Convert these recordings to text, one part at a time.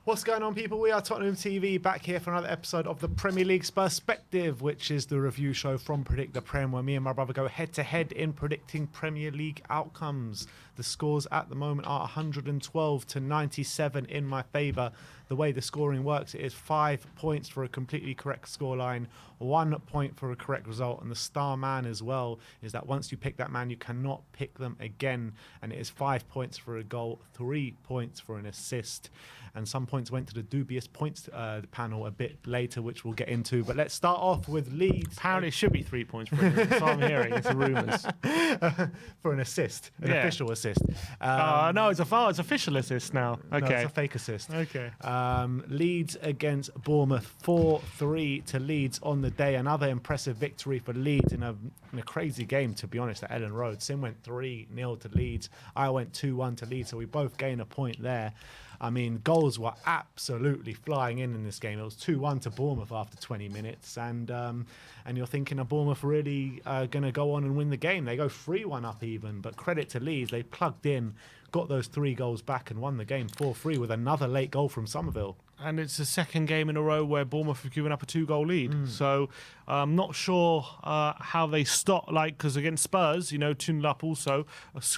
What's going on, people? We are Tottenham TV, back here for another episode of the Premier League Perspective, which is the review show from Predict the Prem, where me and my brother go head-to-head in predicting Premier League outcomes. The scores at the moment are 112 to 97 in my favour. The way the scoring works, it is 5 points for a completely correct scoreline, 1 point for a correct result, and the star man as well is that once you pick that man, you cannot pick them again, and it is 5 points for a goal, 3 points for an assist, and some points went to the dubious points panel a bit later, which we'll get into. But let's start off with Leeds. Apparently it should be 3 points for it. That's what I'm hearing. It's the rumours. For an assist, an official assist. No, it's official assist now. Okay. No, it's a fake assist. Okay. Leeds against Bournemouth, 4-3 to Leeds on the day. Another impressive victory for Leeds in a crazy game, to be honest, at Ellen Road. Sim went 3-0 to Leeds. I went 2-1 to Leeds, so we both gain a point there. I mean, goals were absolutely flying in this game. It was 2-1 to Bournemouth after 20 minutes, and you're thinking, are Bournemouth really going to go on and win the game? They go 3-1 up even, but credit to Leeds, they plugged in, got those 3 goals back and won the game 4-3 with another late goal from Somerville. And it's the second game in a row where Bournemouth have given up a 2-goal lead. So I'm not sure how they stop, because against Spurs, 2-0 up also,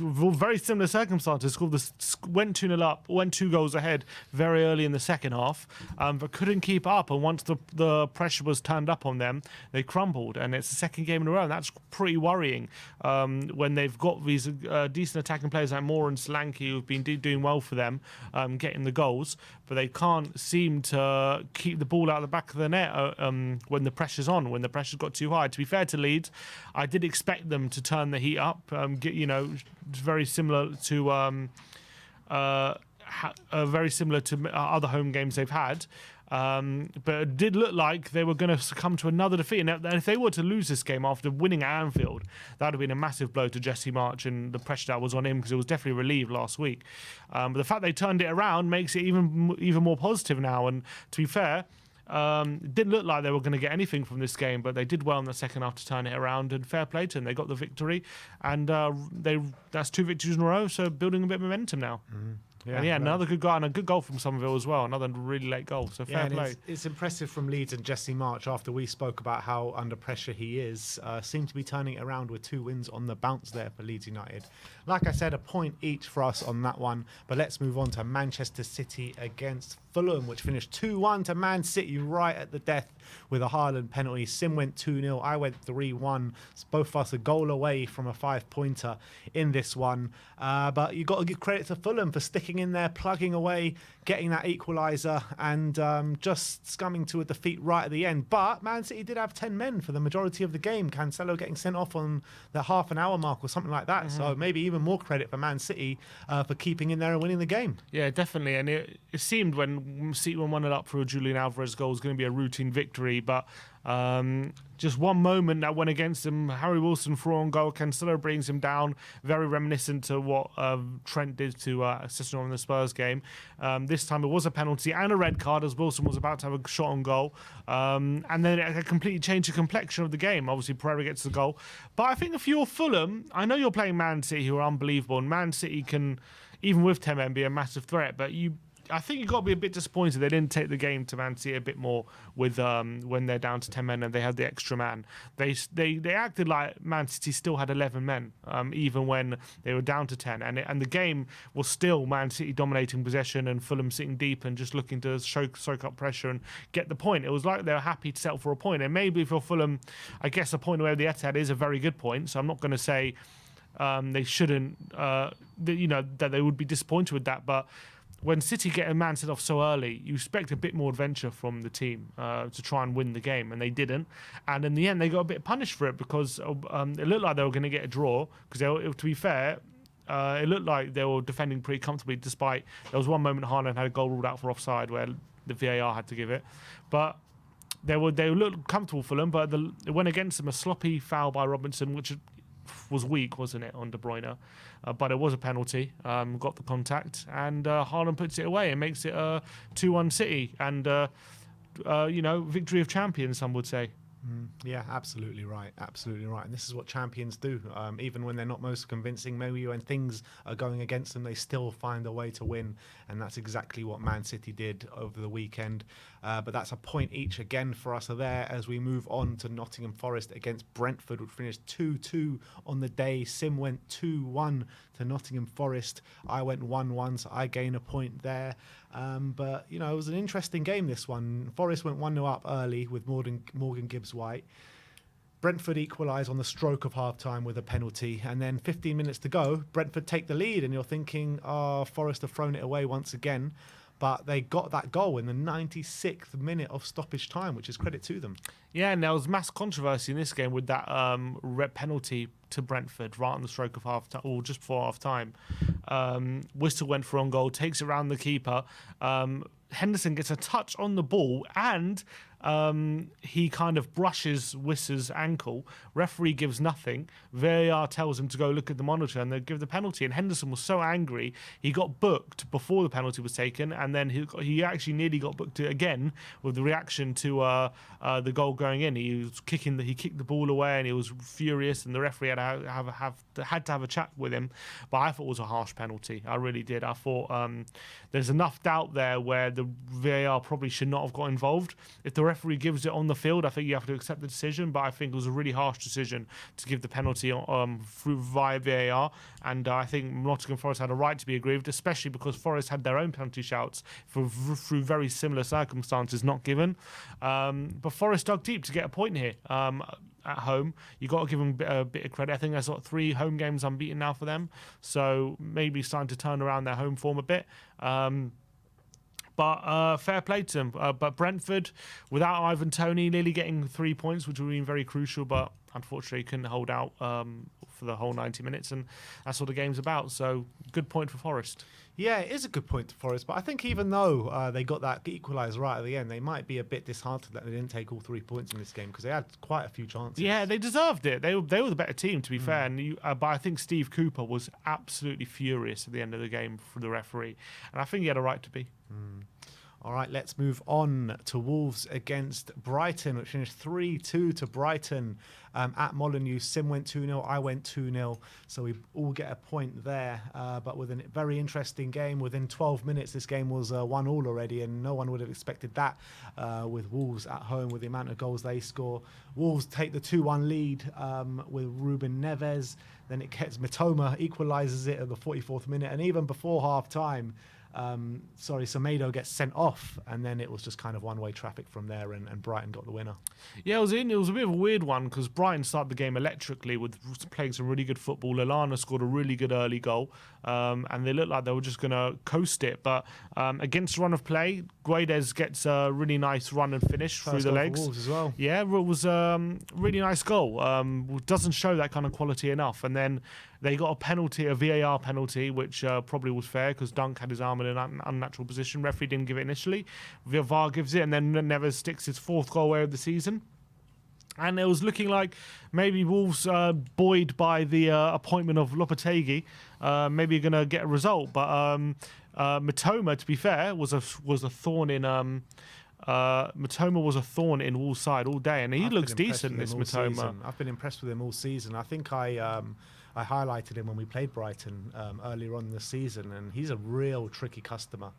very similar circumstances, went 2-0 up, went 2 goals ahead very early in the second half, but couldn't keep up. And once the pressure was turned up on them, they crumbled. And it's the second game in a row, and that's pretty worrying when they've got these decent attacking players like Moore and Solanke who've been doing well for them, getting the goals, but they can't seem to keep the ball out of the back of the net when the pressure's on, when the pressure's got too high. To be fair to Leeds, I did expect them to turn the heat up, very similar to other home games they've had. But it did look like they were going to succumb to another defeat. And if they were to lose this game after winning at Anfield, that would have been a massive blow to Jesse March and the pressure that was on him, because it was definitely relieved last week. But the fact they turned it around makes it even more positive now. And to be fair, it didn't look like they were going to get anything from this game, but they did well in the second half to turn it around, and fair play to them. They got the victory, and that's 2 victories in a row, so building a bit of momentum now. Mm-hmm. Yeah, another good goal, and a good goal from Somerville as well. Another really late goal, so fair play. It's impressive from Leeds and Jesse March, after we spoke about how under pressure he is, seemed to be turning it around with 2 wins on the bounce there for Leeds United. Like I said, a point each for us on that one, but let's move on to Manchester City against Fulham, which finished 2-1 to Man City right at the death with a Haaland penalty. Sim went 2-0, I went 3-1. It's both of us a goal away from a 5-pointer in this one. But you've got to give credit to Fulham for sticking in there, plugging away, getting that equaliser, and just scumming to a defeat right at the end. But Man City did have 10 men for the majority of the game. Cancelo getting sent off on the half-an-hour mark or something like that. Mm-hmm. So maybe even more credit for Man City for keeping in there and winning the game. Yeah, definitely. And it seemed when City were 1-0 up for a Julian Alvarez goal, it was going to be a routine victory, but just one moment that went against him. Harry Wilson threw on goal. Cancelo brings him down. Very reminiscent to what Trent did to Aston in the Spurs game. This time it was a penalty and a red card, as Wilson was about to have a shot on goal. And then it completely changed the complexion of the game. Obviously, Pereira gets the goal. But I think if you're Fulham, I know you're playing Man City, who are unbelievable, and Man City can, even with 10 men, be a massive threat. But I think you've got to be a bit disappointed they didn't take the game to Man City a bit more with when they're down to 10 men and they had the extra man. They acted like Man City still had 11 men, even when they were down to 10. And the game was still Man City dominating possession and Fulham sitting deep and just looking to soak up pressure and get the point. It was like they were happy to settle for a point. And maybe for Fulham, I guess a point away with the Etihad is a very good point. So I'm not going to say they shouldn't, that they would be disappointed with that. But when City get a man sent off so early, you expect a bit more adventure from the team to try and win the game, and they didn't. And in the end, they got a bit punished for it, because it looked like they were going to get a draw. Because to be fair, it looked like they were defending pretty comfortably, despite there was one moment Haaland had a goal ruled out for offside where the VAR had to give it. But they looked comfortable for them, but it went against them. A sloppy foul by Robinson, which was weak, wasn't it, on De Bruyne? But it was a penalty. Got the contact, and Haaland puts it away and makes it 2-1 City, and victory of champions, some would say. Yeah, absolutely right. Absolutely right. And this is what champions do. Even when they're not most convincing, maybe when things are going against them, they still find a way to win. And that's exactly what Man City did over the weekend. But that's a point each again for us there as we move on to Nottingham Forest against Brentford, which finished 2-2 on the day. Sim went 2-1 to Nottingham Forest. I went 1-1, so I gain a point there. But, you know, it was an interesting game, this one. Forest went 1-0 up early with Morgan Gibbs-White. Brentford equalise on the stroke of half-time with a penalty. And then 15 minutes to go, Brentford take the lead. And you're thinking, Forest have thrown it away once again. But they got that goal in the 96th minute of stoppage time, which is credit to them. Yeah, and there was mass controversy in this game with that red penalty to Brentford right on the stroke of half time, or just before half time. Whistle went for on goal, takes it around the keeper. Henderson gets a touch on the ball and he kind of brushes Whistler's ankle. Referee gives nothing. VAR tells him to go look at the monitor and they give the penalty. And Henderson was so angry, he got booked before the penalty was taken, and then he actually nearly got booked again with the reaction to the goal going in. He kicked the ball away and he was furious, and the referee had to have a chat with him. But I thought it was a harsh penalty. I really did. I thought there's enough doubt there where the VAR probably should not have got involved. If the referee gives it on the field, I think you have to accept the decision, but I think it was a really harsh decision to give the penalty via VAR, and I think Nottingham Forest had a right to be aggrieved, especially because Forest had their own penalty shouts through very similar circumstances not given. But Forest dug deep to get a point here at home. You got to give them a bit of credit. I think there's 3 home games unbeaten now for them, so maybe starting to turn around their home form a bit. But fair play to them. But Brentford, without Ivan Toney, nearly getting 3 points, which would have been very crucial, but unfortunately couldn't hold out for the whole 90 minutes, and that's what the game's about. So good point for Forest. Yeah, it is a good point to Forest, but I think even though they got that equaliser right at the end, they might be a bit disheartened that they didn't take all 3 points in this game, because they had quite a few chances. Yeah, they deserved it. They were the better team, to be fair. And but I think Steve Cooper was absolutely furious at the end of the game for the referee, and I think he had a right to be. All right, let's move on to Wolves against Brighton, which finished 3-2 to Brighton at Molineux. Sim went 2-0, I went 2-0, so we all get a point there. But with a very interesting game, within 12 minutes, this game was 1-1 already, and no one would have expected that with Wolves at home, with the amount of goals they score. Wolves take the 2-1 lead with Ruben Neves. Then it gets Mitoma, equalises it at the 44th minute, and even before half-time, Semedo gets sent off, and then it was just kind of one-way traffic from there, and Brighton got the winner. Yeah, it was a bit of a weird one, because Brighton started the game electrically with playing some really good football. Lallana scored a really good early goal, and they looked like they were just going to coast it. But against the run of play, Guedes gets a really nice run and finish through the legs. For Wolves as well. Yeah, it was a really nice goal. Doesn't show that kind of quality enough. And then they got a VAR penalty, which probably was fair because Dunk had his arm in an unnatural position. Referee didn't give it initially. VAR gives it, and then Neves sticks his 4th goal away of the season. And it was looking like maybe Wolves, buoyed by the appointment of Lopetegui, maybe going to get a result. But Mitoma, to be fair, was a thorn in. Mitoma was a thorn in Wolves' side all day, and he looks decent. This Mitoma, I've been impressed with him all season. I think I highlighted him when we played Brighton earlier on in the season, and he's a real tricky customer.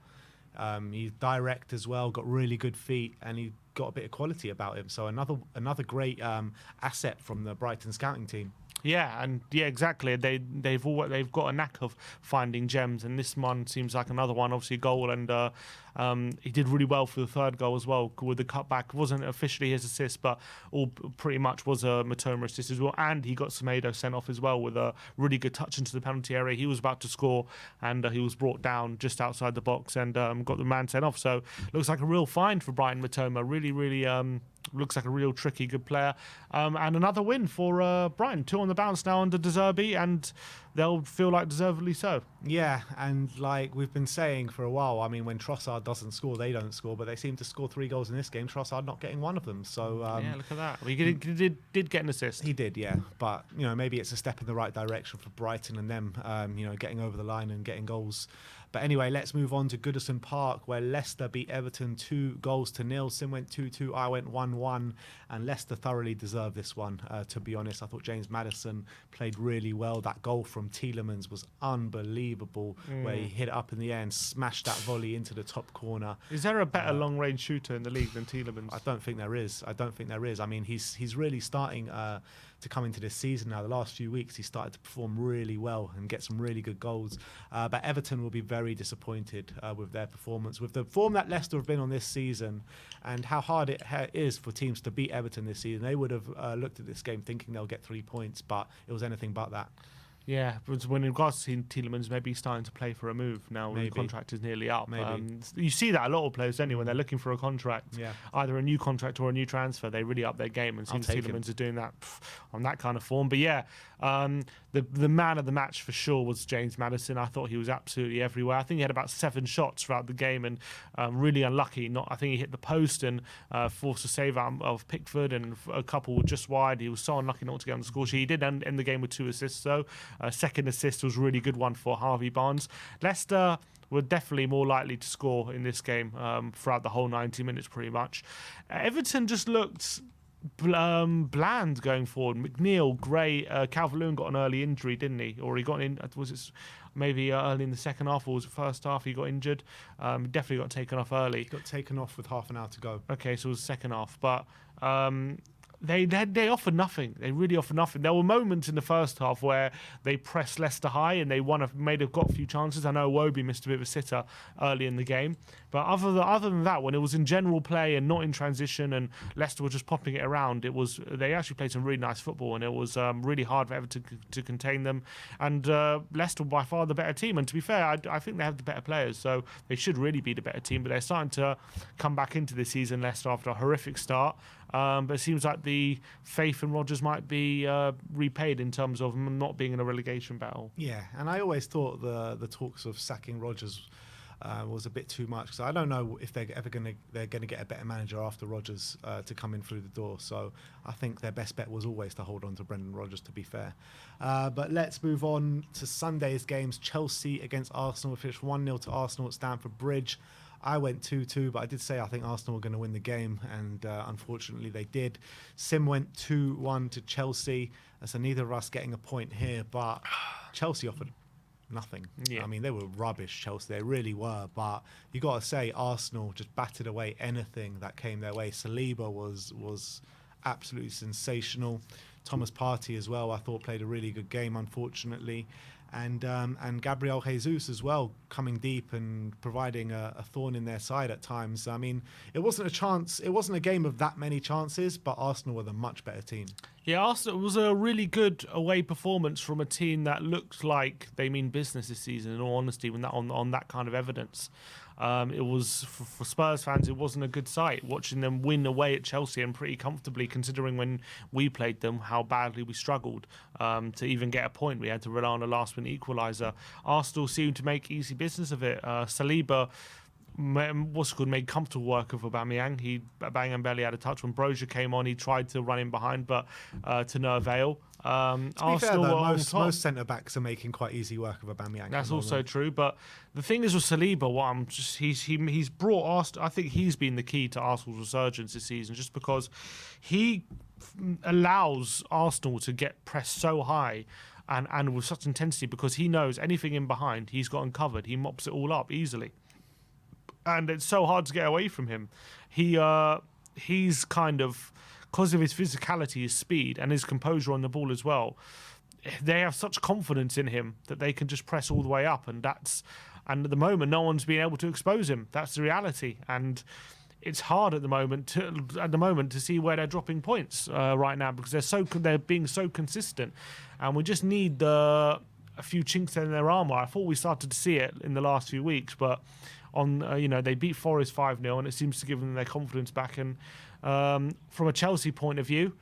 He's direct as well, got really good feet, and he got a bit of quality about him. So another great asset from the Brighton scouting team. Yeah, and yeah, exactly. They've got a knack of finding gems, and this one seems like another one. Obviously, a goal, and he did really well for the 3rd goal as well with the cutback. It wasn't officially his assist, but all pretty much was a Mitoma assist as well. And he got Semedo sent off as well with a really good touch into the penalty area. He was about to score, and he was brought down just outside the box and got the man sent off. So looks like a real find for Brighton. Mitoma really looks like a real tricky, good player. And another win for Brighton. 2 on the bounce now under De Zerbi, and they'll feel like deservedly so. Yeah, and like we've been saying for a while, I mean, when Trossard doesn't score, they don't score, but they seem to score 3 goals in this game. Trossard not getting one of them. So Yeah, look at that. Well, he did get an assist. he did, yeah. But, maybe it's a step in the right direction for Brighton and them, getting over the line and getting goals. But anyway, let's move on to Goodison Park, where Leicester beat Everton 2-0. Sim went 2-2, I went 1-1, and Leicester thoroughly deserved this one, to be honest. I thought James Maddison played really well. That goal from Tielemans was unbelievable, where he hit it up in the air and smashed that volley into the top corner. Is there a better long-range shooter in the league than Tielemans? I don't think there is. I mean, he's really starting to come into this season now. The last few weeks, he started to perform really well and get some really good goals. But Everton will be very disappointed with their performance. With the form that Leicester have been on this season and how hard it is for teams to beat Everton this season, they would have looked at this game thinking they'll get 3 points, but it was anything but that. Yeah, but when in regards to Tielemans, maybe he's starting to play for a move now. When the contract is nearly up. You see that a lot of players anyway when they're looking for a contract, either a new contract or a new transfer, they really up their game, and seems Tielemans is doing that on that kind of form. But yeah, the man of the match for sure was James Maddison. I thought he was absolutely everywhere. I think he had about 7 shots throughout the game, and really unlucky. I think he hit the post and forced a save out of Pickford, and a couple were just wide. He was so unlucky not to get on the score sheet. He did end the game with 2 assists though. Second assist was a really good one for Harvey Barnes. Leicester were definitely more likely to score in this game throughout the whole 90 minutes pretty much. Everton just looked bland going forward. McNeil, Gray, Calvert-Lewin got an early injury, didn't he? Or he got in, was it maybe early in the second half, or was it first half he got injured? Definitely got taken off early. He got taken off with half an hour to go. Okay, so it was the second half. But They offered nothing. They really offered nothing. There were moments in the first half where they pressed Leicester high and they got a few chances. I know Iwobi missed a bit of a sitter early in the game, but other than that, when it was in general play and not in transition, and Leicester were just popping it around, they actually played some really nice football, and it was really hard for Everton to contain them. And Leicester were by far the better team. And to be fair, I think they have the better players, so they should really be the better team. But they're starting to come back into this season, Leicester, after a horrific start. But it seems like the faith in Rodgers might be repaid in terms of not being in a relegation battle. Yeah, and I always thought the talks of sacking Rodgers was a bit too much, because I don't know if they're going to get a better manager after Rodgers to come in through the door. So I think their best bet was always to hold on to Brendan Rodgers, to be fair. But let's move on to Sunday's games. Chelsea against Arsenal. We finished 1-0 to Arsenal at Stamford Bridge. I went 2-2, but I did say I think Arsenal were going to win the game, and unfortunately they did. Sim went 2-1 to Chelsea, so neither of us getting a point here, but Chelsea offered nothing. Yeah. I mean, they were rubbish, Chelsea. They really were, but you got to say Arsenal just battered away anything that came their way. Saliba was absolutely sensational. Thomas Partey as well, I thought, played a really good game, unfortunately. And Gabriel Jesus as well, coming deep and providing a thorn in their side at times. I mean, it wasn't a game of that many chances, but Arsenal were the much better team. Yeah, Arsenal was a really good away performance from a team that looked like they mean business this season, in all honesty, when on that kind of evidence. It was, for Spurs fans, it wasn't a good sight watching them win away at Chelsea, and pretty comfortably, considering when we played them how badly we struggled to even get a point. We had to rely on a last-minute equaliser. Arsenal seemed to make easy business of it. Saliba made comfortable work of Aubameyang. Aubameyang barely had a touch. When Brozier came on, he tried to run in behind, but to no avail. To be fair, though, most centre-backs are making quite easy work of Aubameyang. That's also true, but the thing is with Saliba, he's brought Arsenal. I think he's been the key to Arsenal's resurgence this season, just because he allows Arsenal to get pressed so high and with such intensity, because he knows anything in behind, he's got uncovered. He mops it all up easily. And it's so hard to get away from him. He's kind of, because of his physicality, his speed, and his composure on the ball as well, they have such confidence in him that they can just press all the way up. And at the moment, no one's been able to expose him. That's the reality. And it's hard at the moment to see where they're dropping points right now, because they're being so consistent. And we just need a few chinks in their armour. I thought we started to see it in the last few weeks, but they beat Forest 5-0, and it seems to give them their confidence back. And from a Chelsea point of view,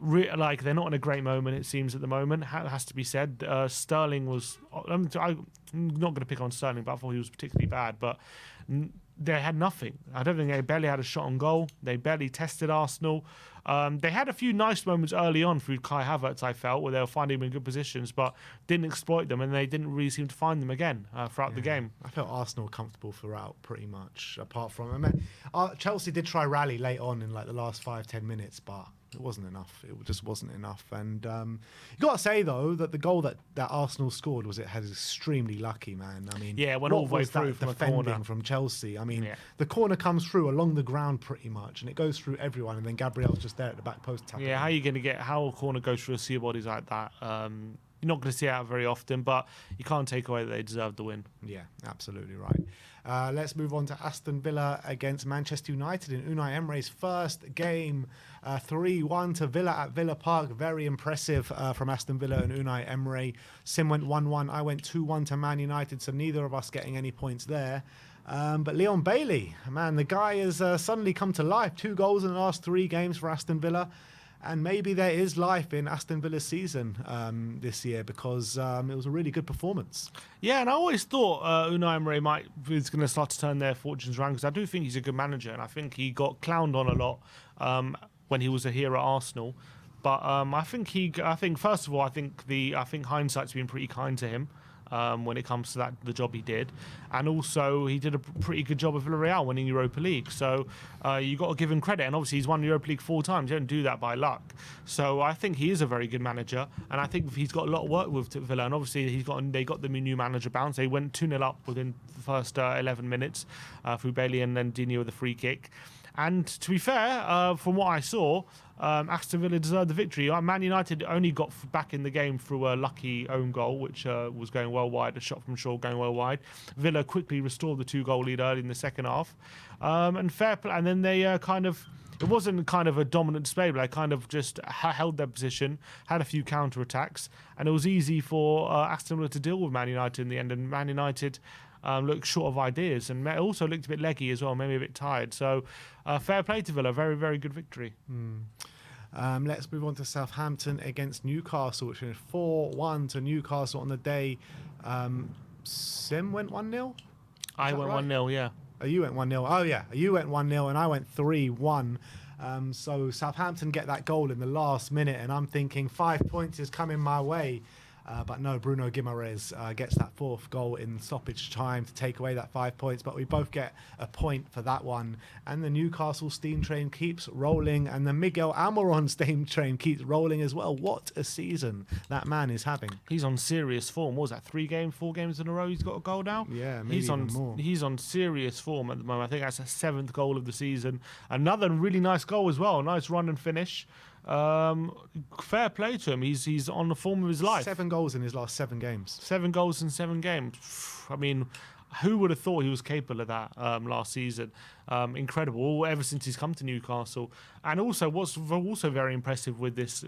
like they're not in a great moment, it seems, at the moment. Has to be said. Sterling was. I'm not going to pick on Sterling, but I thought he was particularly bad. But they had nothing. I don't think they barely had a shot on goal. They barely tested Arsenal. They had a few nice moments early on through Kai Havertz, I felt, where they were finding him in good positions, but didn't exploit them, and they didn't really seem to find them again throughout the game. I felt Arsenal comfortable throughout, pretty much. Apart from, I mean, Chelsea did try rally late on in like the last 5-10 minutes, but it wasn't enough. It just wasn't enough. And you got to say though that the goal that Arsenal scored was extremely lucky, man. I mean, yeah, went all the way through from a corner from Chelsea. I mean, the corner comes through along the ground pretty much, and it goes through everyone, and then Gabriel's just there at the back post tapping. Yeah, how are you going to get how a corner goes through a sea of bodies like that? You're not going to see it out very often, but you can't take away that they deserve the win. Yeah, absolutely right. Let's move on to Aston Villa against Manchester United in Unai Emery's first game. 3-1 to Villa at Villa Park. Very impressive from Aston Villa and Unai Emery. Sim went 1-1. I went 2-1 to Man United, so neither of us getting any points there. But Leon Bailey, man, the guy has suddenly come to life. 2 goals in the last 3 games for Aston Villa. And maybe there is life in Aston Villa's season this year, because it was a really good performance. Yeah, and I always thought Unai Emery was going to start to turn their fortunes around, because I do think he's a good manager, and I think he got clowned on a lot when he was here at Arsenal. But I think first of all, I think hindsight's been pretty kind to him. When it comes to the job he did, and also he did a pretty good job of Villarreal winning Europa League. So you got to give him credit, and obviously he's won Europa League 4 times. You don't do that by luck. So I think he is a very good manager, and I think he's got a lot of work with Villa. And obviously they got the new manager bounce. They went 2-0 up within the first 11 minutes through Bailey and then Dino with a free kick. And to be fair, from what I saw, Aston Villa deserved the victory. Man United only got back in the game through a lucky own goal, which was going well wide, a shot from Shaw going well wide. Villa quickly restored the 2-goal lead early in the second half. And fair play. And then they it wasn't kind of a dominant display, but they kind of just held their position, had a few counter-attacks, and it was easy for Aston Villa to deal with Man United in the end. And Man United looked short of ideas, and also looked a bit leggy as well, maybe a bit tired. So fair play to Villa, very, very good victory. Let's move on to Southampton against Newcastle, which is 4-1 to Newcastle on the day. Sim went 1-0? I went 1-0, yeah. Oh, you went 1-0. Oh, yeah. You went 1-0 and I went 3-1. So Southampton get that goal in the last minute, and I'm thinking 5 points is coming my way. But no, Bruno Guimaraes gets that 4th goal in stoppage time to take away that 5 points. But we both get a point for that one. And the Newcastle steam train keeps rolling, and the Miguel Almiron steam train keeps rolling as well. What a season that man is having. He's on serious form. What was that, 4 games in a row he's got a goal now? Yeah, maybe even more. He's on serious form at the moment. I think that's a 7th goal of the season. Another really nice goal as well. Nice run and finish. Fair play to him. He's on the form of his life. 7 goals in his last 7 games. 7 goals in 7 games. I mean, who would have thought he was capable of that last season? Incredible. Ever since he's come to Newcastle. And also, what's also very impressive with this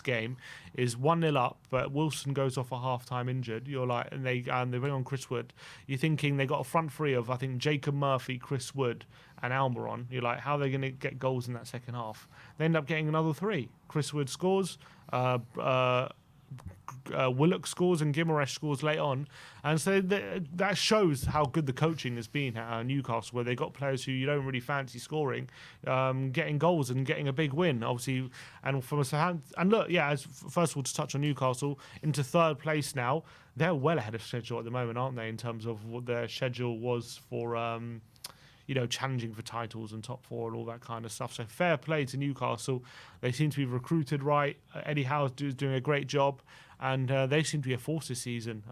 game is 1-0 up, but Wilson goes off at half-time injured. You're like, and they bring on Chris Wood. You're thinking they got a front 3 of, I think, Jacob Murphy, Chris Wood, and Almiron. You're like, how are they going to get goals in that second half? They end up getting another 3. Chris Wood scores. Willock scores and Guimaraes scores late on, and so that shows how good the coaching has been at Newcastle, where they got players who you don't really fancy scoring, getting goals and getting a big win, obviously. And from and look, yeah, first of all, to touch on Newcastle into 3rd place now, they're well ahead of schedule at the moment, aren't they? In terms of what their schedule was for challenging for titles and top 4 and all that kind of stuff. So fair play to Newcastle. They seem to be recruited right. Eddie Howe's doing a great job, and they seem to be a force this season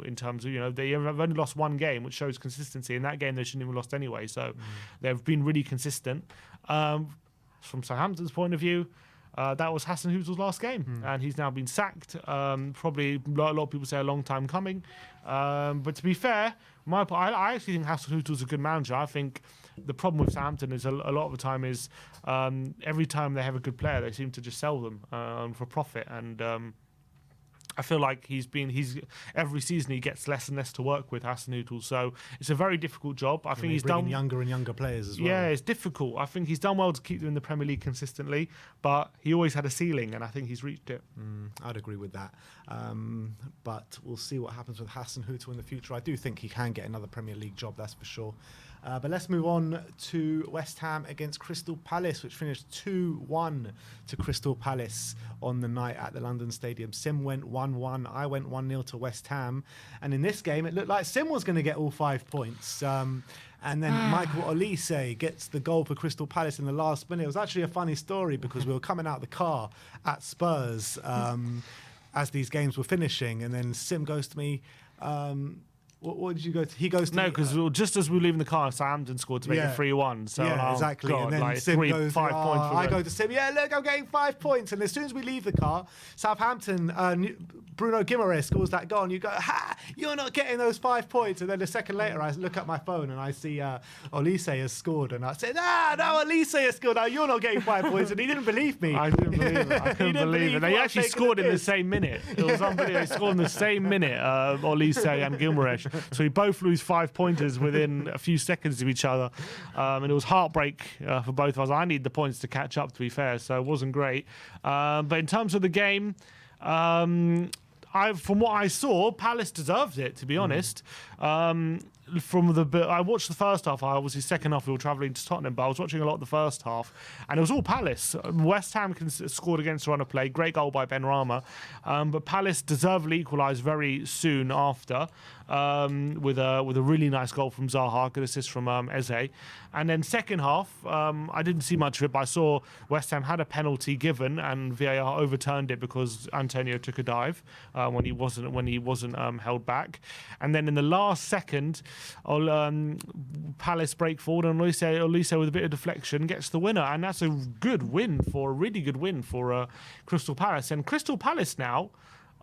in terms of, they have only lost 1 game, which shows consistency. In that game, they shouldn't have lost anyway. So they've been really consistent. From Southampton's point of view, that was Hassan Hüttl's last game, and he's now been sacked. Probably a lot of people say a long time coming. But to be fair, I actually think Hassan Hüttl's a good manager. I think the problem with Southampton is a lot of the time is every time they have a good player, they seem to just sell them for profit. And I feel like he's every season he gets less and less to work with, Hasenhüttl. So it's a very difficult job. I think he's done younger and younger players as well. Yeah, it's difficult. I think he's done well to keep them in the Premier League consistently, but he always had a ceiling, and I think he's reached it. I'd agree with that. But we'll see what happens with Hasenhüttl in the future. I do think he can get another Premier League job, that's for sure. But let's move on to West Ham against Crystal Palace, which finished 2-1 to Crystal Palace on the night at the London Stadium. Sim went 1-1. I went 1-0 to West Ham. And in this game, it looked like Sim was going to get all 5 points. And then Michael Olise gets the goal for Crystal Palace in the last minute. It was actually a funny story because we were coming out the car at Spurs as these games were finishing. And then Sim goes to me... What did you go to? He goes to no, because just as we were leaving the car, Southampton scored to make it 3-1. So exactly. God, and then like Sim goes, 5 points. I go to Sim. Yeah, look, I'm getting 5 points. And as soon as we leave the car, Southampton, Bruno Guimaraes scores that goal, and you go, "Ha! You're not getting those 5 points." And then a second later, I look at my phone and I see Olise has scored, and I said, no, Olise has scored. Now you're not getting 5 points, and he didn't believe me. I didn't believe it. I couldn't believe it. They actually scored in the same minute. It was unbelievable. They scored in the same minute, Olise and Guimaraes. So we both lose 5 pointers within a few seconds of each other, and it was heartbreak for both of us. I need the points to catch up, to be fair, so it wasn't great. But in terms of the game, from what I saw, Palace deserved it, to be honest. I watched the first half. Obviously, second half we were travelling to Tottenham, but I was watching a lot of the first half, and it was all Palace. West Ham scored against the run of play. Great goal by Ben Rama, but Palace deservedly equalised very soon after with a really nice goal from Zaha, good assist from Eze. And then second half, I didn't see much of it, but I saw West Ham had a penalty given, and VAR overturned it because Antonio took a dive when he wasn't held back. And then in the last second, Palace break forward, and Olise with a bit of deflection gets the winner, and that's a really good win for Crystal Palace. And Crystal Palace now,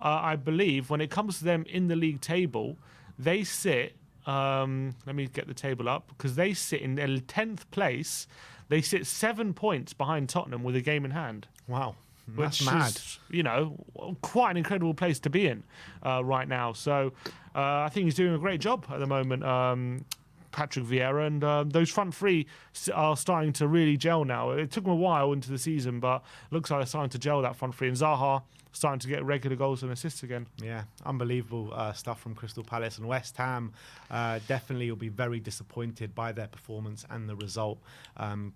I believe, when it comes to them in the league table, they sit. Let me get the table up, because they sit in their 10th place. They sit 7 points behind Tottenham with a game in hand. Wow. Which That's mad. is, quite an incredible place to be in right now. So I think he's doing a great job at the moment, Patrick Vieira, and those front three are starting to really gel now. It took them a while into the season, but it looks like they're starting to gel, that front three. And Zaha starting to get regular goals and assists again. Yeah, unbelievable stuff from Crystal Palace. And West Ham definitely will be very disappointed by their performance and the result,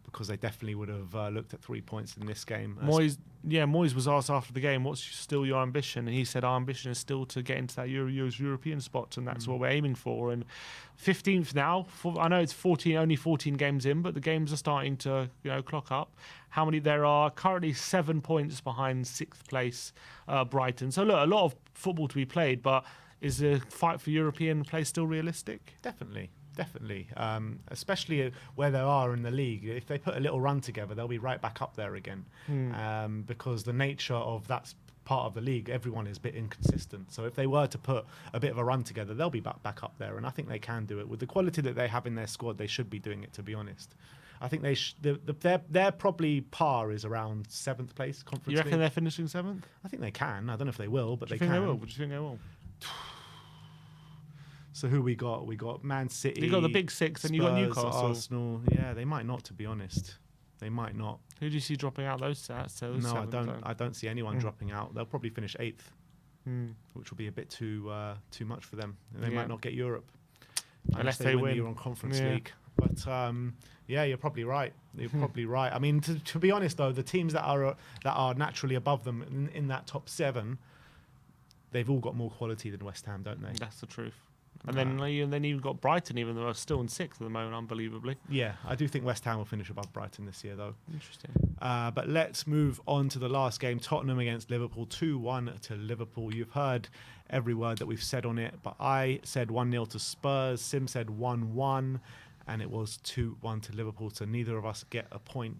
because they definitely would have looked at 3 points in this game. Moyes was asked after the game, what's still your ambition? And he said, our ambition is still to get into that European spot, and that's what we're aiming for. And 15th now, I know it's only 14 games in, but the games are starting to clock up. How many there are? Currently 7 points behind 6th place Brighton. So look, a lot of football to be played, but is the fight for European place still realistic? Definitely. Especially where they are in the league. If they put a little run together, they'll be right back up there again. Because the nature of that part of the league, everyone is a bit inconsistent. So if they were to put a bit of a run together, they'll be back up there. And I think they can do it. With the quality that they have in their squad, they should be doing it, to be honest. I think their probably par is around 7th place conference. You reckon league. they're finishing 7th? I think they can. I don't know if they will, but Do you they think can. they will? Do you think they will? So who we got? We got Man City. You got the big six, and you got Newcastle, Arsenal. Yeah, they might not, to be honest. They might not. Who do you see dropping out those stats? No, I don't see anyone dropping out. They'll probably finish 8th, which will be a bit too much for them. And they might not get Europe unless they win the Euro Conference League. But yeah, you're probably right. You're probably right. I mean, to be honest though, the teams that are naturally above them in that top 7, they've all got more quality than West Ham, don't they? That's the truth. And then you've got Brighton, even though they're still in 6th at the moment, unbelievably. Yeah, I do think West Ham will finish above Brighton this year, though. Interesting. But let's move on to the last game, Tottenham against Liverpool, 2-1 to Liverpool. You've heard every word that we've said on it, but I said 1-0 to Spurs, Sim said 1-1, and it was 2-1 to Liverpool, so neither of us get a point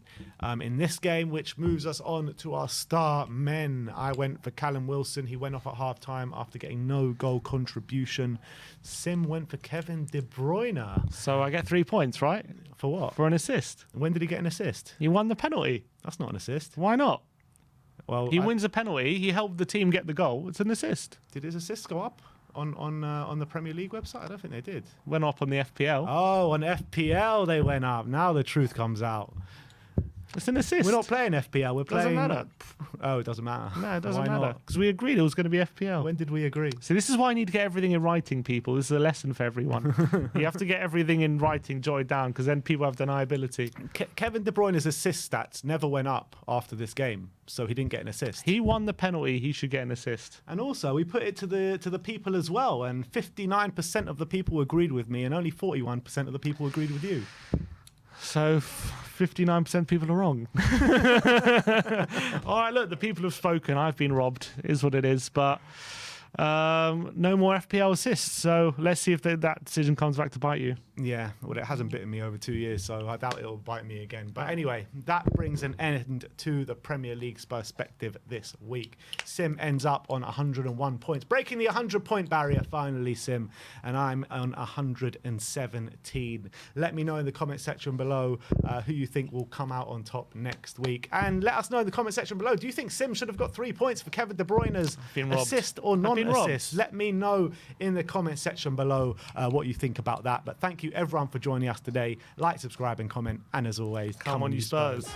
in this game, which moves us on to our star men. I went for Callum Wilson. He went off at half-time after getting no goal contribution. Sim went for Kevin De Bruyne. So I get 3 points, right? For what? For an assist. When did he get an assist? He won the penalty. That's not an assist. Why not? Well, He wins a penalty. He helped the team get the goal. It's an assist. Did his assists go up on the Premier League website? I don't think they did. Went up on the FPL. Oh, on FPL they went up. Now the truth comes out. It's an assist. We're not playing FPL. We're playing. Doesn't matter. Oh, it doesn't matter. No, it doesn't Why matter. not? Because we agreed it was going to be FPL. When did we agree? So this is why I need to get everything in writing, people. This is a lesson for everyone. You have to get everything in writing, jotted down, because then people have deniability. Kevin De Bruyne's assist stats never went up after this game, so he didn't get an assist. He won the penalty. He should get an assist. And also, we put it to the people as well, and 59% of the people agreed with me, and only 41% of the people agreed with you. So 59% people are wrong. All right, look, the people have spoken. I've been robbed, is what it is. But no more FPL assists. So let's see if that decision comes back to bite you. Yeah, well, it hasn't bitten me over 2 years, so I doubt it'll bite me again. But anyway, that brings an end to the Premier League's perspective this week. Sim ends up on 101 points, breaking the 100-point barrier finally, Sim, and I'm on 117. Let me know in the comment section below who you think will come out on top next week. And let us know in the comment section below, do you think Sim should have got 3 points for Kevin De Bruyne's assist or non-assist? Let me know in the comment section below what you think about that. But thank you everyone for joining us today. Like, subscribe and comment, and as always, Come on you Spurs.